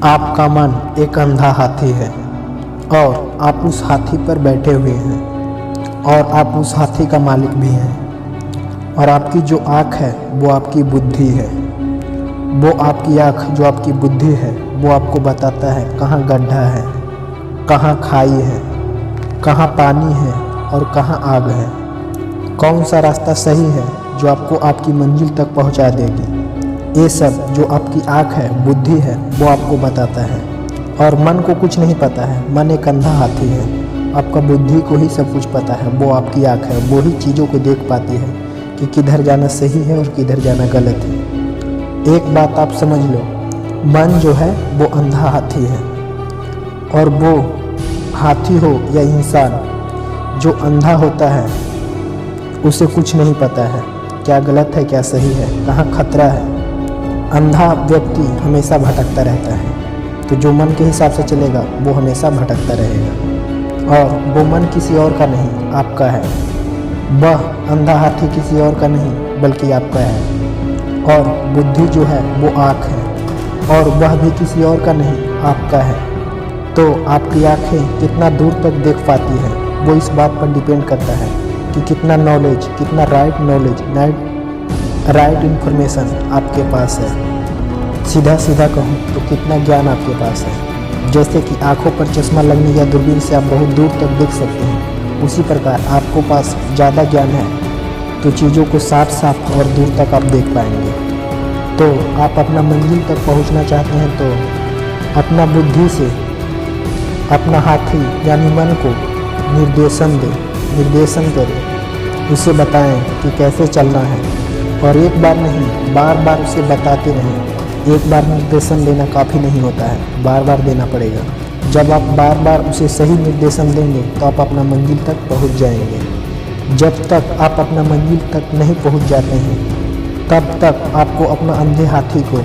आपका मन एक अंधा हाथी है और आप उस हाथी पर बैठे हुए हैं और आप उस हाथी का मालिक भी हैं। और आपकी जो आँख है वो आपकी बुद्धि है। वो आपकी आँख जो आपकी बुद्धि है वो आपको बताता है कहाँ गड्ढा है, कहाँ खाई है, कहाँ पानी है और कहाँ आग है। कौन सा रास्ता सही है जो आपको आपकी मंजिल तक पहुंचा देगी। ये सब जो आपकी आँख है, बुद्धि है, वो आपको बताता है। और मन को कुछ नहीं पता है। मन एक अंधा हाथी है। आपका बुद्धि को ही सब कुछ पता है। वो आपकी आँख है, वो ही चीज़ों को देख पाती है कि किधर जाना सही है और किधर जाना गलत है। एक बात आप समझ लो, मन जो है वो अंधा हाथी है। और वो हाथी हो या इंसान, जो अंधा होता है उसे कुछ नहीं पता है क्या गलत है, क्या सही है, कहाँ खतरा है। अंधा व्यक्ति हमेशा भटकता रहता है। तो जो मन के हिसाब से चलेगा वो हमेशा भटकता रहेगा। और वो मन किसी और का नहीं, आपका है। वह अंधा हाथी किसी और का नहीं बल्कि आपका है। और बुद्धि जो है वो आँख है और वह भी किसी और का नहीं, आपका है। तो आपकी आँखें कितना दूर तक देख पाती है वो इस बात पर डिपेंड करता है कि कितना नॉलेज, कितना राइट नॉलेज, राइट इन्फॉर्मेशन आपके पास है। सीधा सीधा कहूँ तो कितना ज्ञान आपके पास है। जैसे कि आँखों पर चश्मा लगने या दूरबीन से आप बहुत दूर तक देख सकते हैं, उसी प्रकार आपको पास ज़्यादा ज्ञान है तो चीज़ों को साफ साफ और दूर तक आप देख पाएंगे। तो आप अपना मंजिल तक पहुँचना चाहते हैं तो अपना बुद्धि से अपना हाथी यानी मन को निर्देशन करें। उसे बताएं कि कैसे चलना है। और एक बार नहीं, बार बार उसे बताते रहें। एक बार निर्देशन देना काफ़ी नहीं होता है, बार बार देना पड़ेगा। जब आप बार बार उसे सही निर्देशन देंगे तो आप अपना मंजिल तक पहुंच जाएंगे। जब तक आप अपना मंजिल तक नहीं पहुंच जाते हैं तब तक आपको अपना अंधे हाथी को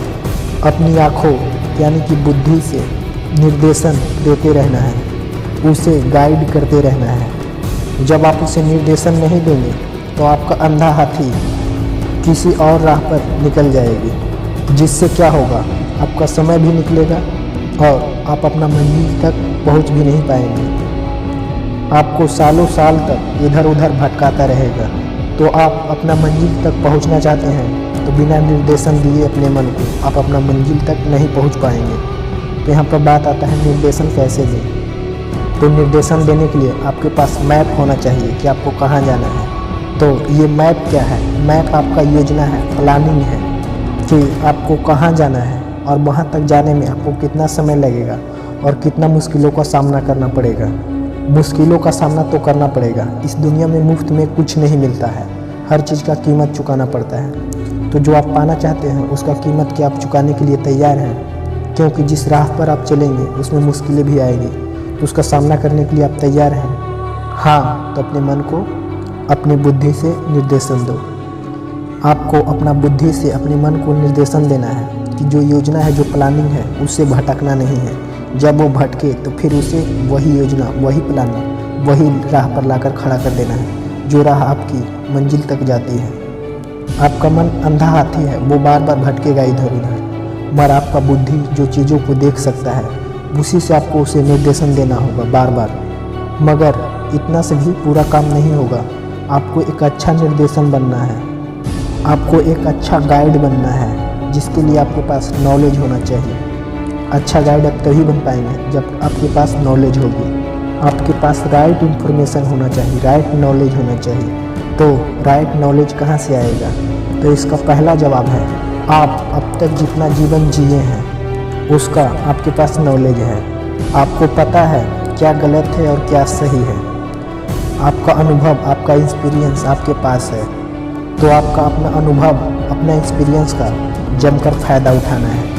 अपनी आँखों यानी कि बुद्धि से निर्देशन देते रहना है, उसे गाइड करते रहना है। जब आप उसे निर्देशन नहीं देंगे तो आपका अंधा हाथी किसी और राह पर निकल जाएगी, जिससे क्या होगा, आपका समय भी निकलेगा और आप अपना मंजिल तक पहुंच भी नहीं पाएंगे। आपको सालों साल तक इधर उधर भटकाता रहेगा। तो आप अपना मंजिल तक पहुंचना चाहते हैं तो बिना निर्देशन दिए अपने मन को आप अपना मंजिल तक नहीं पहुंच पाएंगे। तो यहाँ पर बात आता है निर्देशन कैसे दें। तो निर्देशन देने के लिए आपके पास मैप होना चाहिए कि आपको कहाँ जाना है। तो ये मैप क्या है? मैप आपका योजना है, प्लानिंग है कि आपको कहाँ जाना है और वहाँ तक जाने में आपको कितना समय लगेगा और कितना मुश्किलों का सामना करना पड़ेगा। मुश्किलों का सामना तो करना पड़ेगा। इस दुनिया में मुफ्त में कुछ नहीं मिलता है, हर चीज़ का कीमत चुकाना पड़ता है। तो जो आप पाना चाहते हैं उसका कीमत क्या आप चुकाने के लिए तैयार हैं? क्योंकि जिस राह पर आप चलेंगे उसमें मुश्किलें भी आएंगी, तो उसका सामना करने के लिए आप तैयार हैं? हाँ, तो अपने मन को अपनी बुद्धि से निर्देशन दो। आपको अपना बुद्धि से अपने मन को निर्देशन देना है कि जो योजना है, जो प्लानिंग है, उससे भटकना नहीं है। जब वो भटके तो फिर उसे वही योजना, वही प्लानिंग, वही राह पर लाकर खड़ा कर देना है जो राह आपकी मंजिल तक जाती है। आपका मन अंधा हाथी है, वो बार बार भटकेगा इधर उधर, मगर आपका बुद्धि जो चीज़ों को देख सकता है उसी से आपको उसे निर्देशन देना होगा बार बार। मगर इतना से भी पूरा काम नहीं होगा। आपको एक अच्छा निर्देशन बनना है, आपको एक अच्छा गाइड बनना है, जिसके लिए आपके पास नॉलेज होना चाहिए। अच्छा गाइड आप तभी बन पाएंगे जब आपके पास नॉलेज होगी। आपके पास राइट इन्फॉर्मेशन होना चाहिए, राइट नॉलेज होना चाहिए। तो राइट नॉलेज कहाँ से आएगा? तो इसका पहला जवाब है, आप अब तक जितना जीवन जिए हैं उसका आपके पास नॉलेज है। आपको पता है क्या गलत है और क्या सही है। आपका अनुभव, आपका एक्सपीरियंस आपके पास है। तो आपका अपना अनुभव, अपना एक्सपीरियंस का जमकर फ़ायदा उठाना है।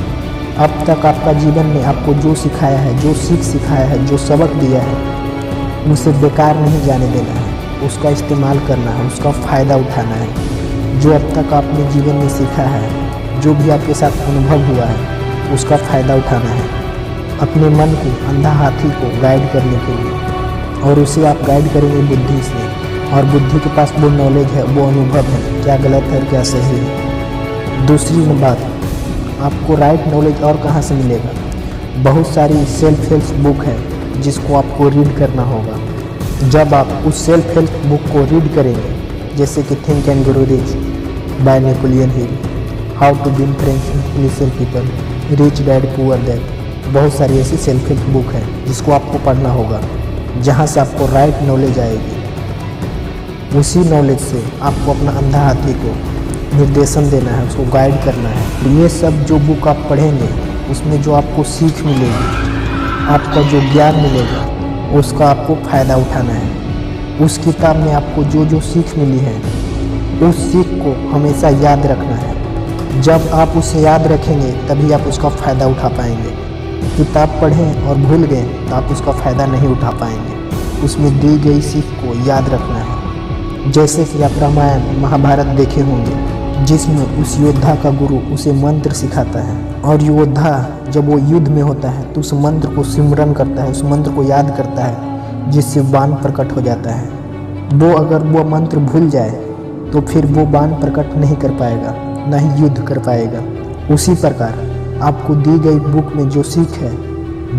अब तक आपका जीवन में आपको जो सिखाया है, जो सीख सिखाया है, जो सबक दिया है, उसे बेकार नहीं जाने देना है। उसका इस्तेमाल करना है, उसका फ़ायदा उठाना है। जो अब तक आपने जीवन में सीखा है, जो भी आपके साथ अनुभव हुआ है, उसका फ़ायदा उठाना है अपने मन को, अंधा हाथी को गाइड करने के लिए। और उसे आप गाइड करेंगे बुद्धि से, और बुद्धि के पास वो नॉलेज है, वो अनुभव है, क्या गलत है क्या सही है। दूसरी बात, आपको राइट नॉलेज और कहाँ से मिलेगा? बहुत सारी सेल्फ हेल्प बुक है जिसको आपको रीड करना होगा। जब आप उस सेल्फ हेल्प बुक को रीड करेंगे, जैसे कि think and grow rich by Napoleon Hill, how to win friends initial people, rich dad poor dad, बहुत सारी ऐसी सेल्फ हेल्प बुक है जिसको आपको पढ़ना होगा, जहाँ से आपको राइट नॉलेज आएगी। उसी नॉलेज से आपको अपना अंधा हाथी को निर्देशन देना है, उसको गाइड करना है। ये सब जो बुक आप पढ़ेंगे उसमें जो आपको सीख मिलेगी, आपका जो ज्ञान मिलेगा, उसका आपको फ़ायदा उठाना है। उस किताब में आपको जो जो सीख मिली है उस सीख को हमेशा याद रखना है। जब आप उसे याद रखेंगे तभी आप उसका फ़ायदा उठा पाएंगे। किताब पढ़ें और भूल गए तो आप उसका फ़ायदा नहीं उठा पाएंगे। उसमें दी गई सीख को याद रखना है। जैसे कि आप रामायण महाभारत देखे होंगे, जिसमें उस योद्धा का गुरु उसे मंत्र सिखाता है, और योद्धा जब वो युद्ध में होता है तो उस मंत्र को सिमरन करता है, उस मंत्र को याद करता है, जिससे बाण प्रकट हो जाता है। वो अगर वो मंत्र भूल जाए तो फिर वो बाण प्रकट नहीं कर पाएगा, ना ही युद्ध कर पाएगा। उसी प्रकार आपको दी गई बुक में जो सीख है,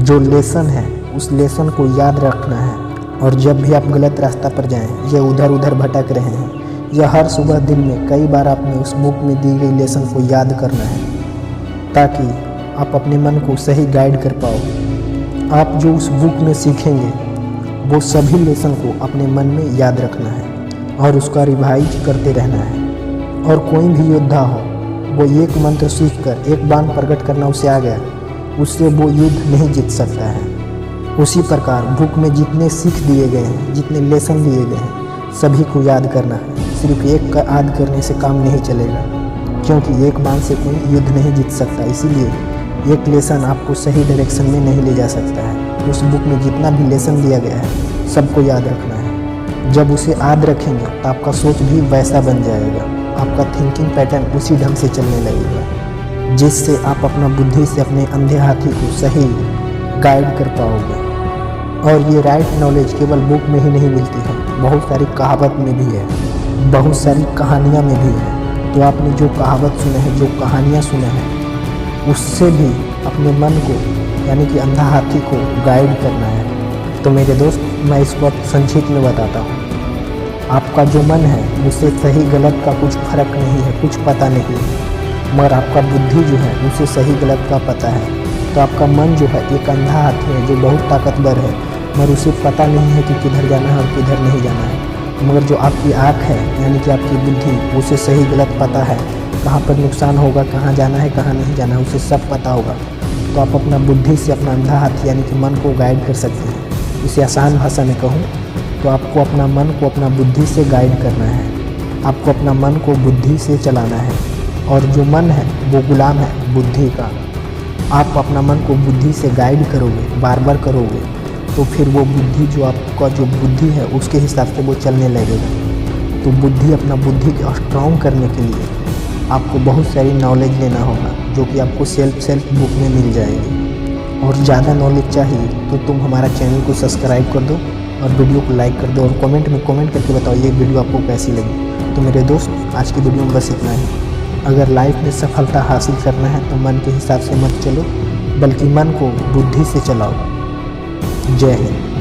जो लेसन है, उस लेसन को याद रखना है। और जब भी आप गलत रास्ता पर जाएं या उधर उधर भटक रहे हैं, या हर सुबह दिन में कई बार आपने उस बुक में दी गई लेसन को याद करना है, ताकि आप अपने मन को सही गाइड कर पाओ। आप जो उस बुक में सीखेंगे वो सभी लेसन को अपने मन में याद रखना है और उसका रिवाइज करते रहना है। और कोई भी योद्धा हो, वो एक मंत्र सीखकर एक बाण प्रकट करना उसे आ गया, उससे वो युद्ध नहीं जीत सकता है। उसी प्रकार बुक में जितने सीख दिए गए हैं, जितने लेसन दिए गए हैं, सभी को याद करना है। सिर्फ एक का याद करने से काम नहीं चलेगा, क्योंकि एक बाण से कोई युद्ध नहीं जीत सकता। इसीलिए एक लेसन आपको सही डायरेक्शन में नहीं ले जा सकता है। उस बुक में जितना भी लेसन दिया गया है सबको याद रखना है। जब उसे याद रखेंगे तो आपका सोच भी वैसा बन जाएगा, आपका थिंकिंग पैटर्न उसी ढंग से चलने लगेगा, जिससे आप अपना बुद्धि से अपने अंधे हाथी को सही गाइड कर पाओगे। और ये राइट नॉलेज केवल बुक में ही नहीं मिलती है, बहुत सारी कहावत में भी है, बहुत सारी कहानियाँ में भी है। तो आपने जो कहावत सुने हैं, जो कहानियाँ सुने हैं, उससे भी अपने मन को यानी कि अंधा हाथी को गाइड करना है। तो मेरे दोस्त, मैं इसको अब संक्षिप्त में बताता हूँ। आपका जो मन है उससे सही गलत का कुछ फर्क नहीं है, कुछ पता नहीं है, मगर आपका बुद्धि जो है उसे सही गलत का पता है। तो आपका मन जो है एक अंधा हाथी है जो बहुत ताकतवर है, मगर उसे पता नहीं है कि किधर जाना है और किधर नहीं जाना है। मगर जो आपकी आँख है यानी कि आपकी बुद्धि, उसे सही गलत पता है, कहाँ पर नुकसान होगा, कहाँ जाना है, कहाँ नहीं जाना है, उसे सब पता होगा। तो आप अपना बुद्धि से अपना अंधा हाथी यानी कि मन को गाइड कर सकते हैं। इसे आसान भाषा में कहूँ तो आपको अपना मन को अपना बुद्धि से गाइड करना है, आपको अपना मन को बुद्धि से चलाना है। और जो मन है वो गुलाम है बुद्धि का। आप अपना मन को बुद्धि से गाइड करोगे, बार बार करोगे, तो फिर वो बुद्धि जो आपका जो बुद्धि है उसके हिसाब से वो चलने लगेगा। तो बुद्धि अपना बुद्धि को स्ट्रॉन्ग करने के लिए आपको बहुत सारी नॉलेज लेना होगा, जो कि आपको सेल्फ बुक में मिल जाएगी। और ज़्यादा नॉलेज चाहिए तो तुम हमारा चैनल को सब्सक्राइब कर दो और वीडियो को लाइक कर दो, और कमेंट में कमेंट करके बताओ ये वीडियो आपको कैसी लगी। तो मेरे दोस्त, आज की वीडियो में बस इतना ही। अगर लाइफ में सफलता हासिल करना है तो मन के हिसाब से मत चलो, बल्कि मन को बुद्धि से चलाओ। जय हिंद।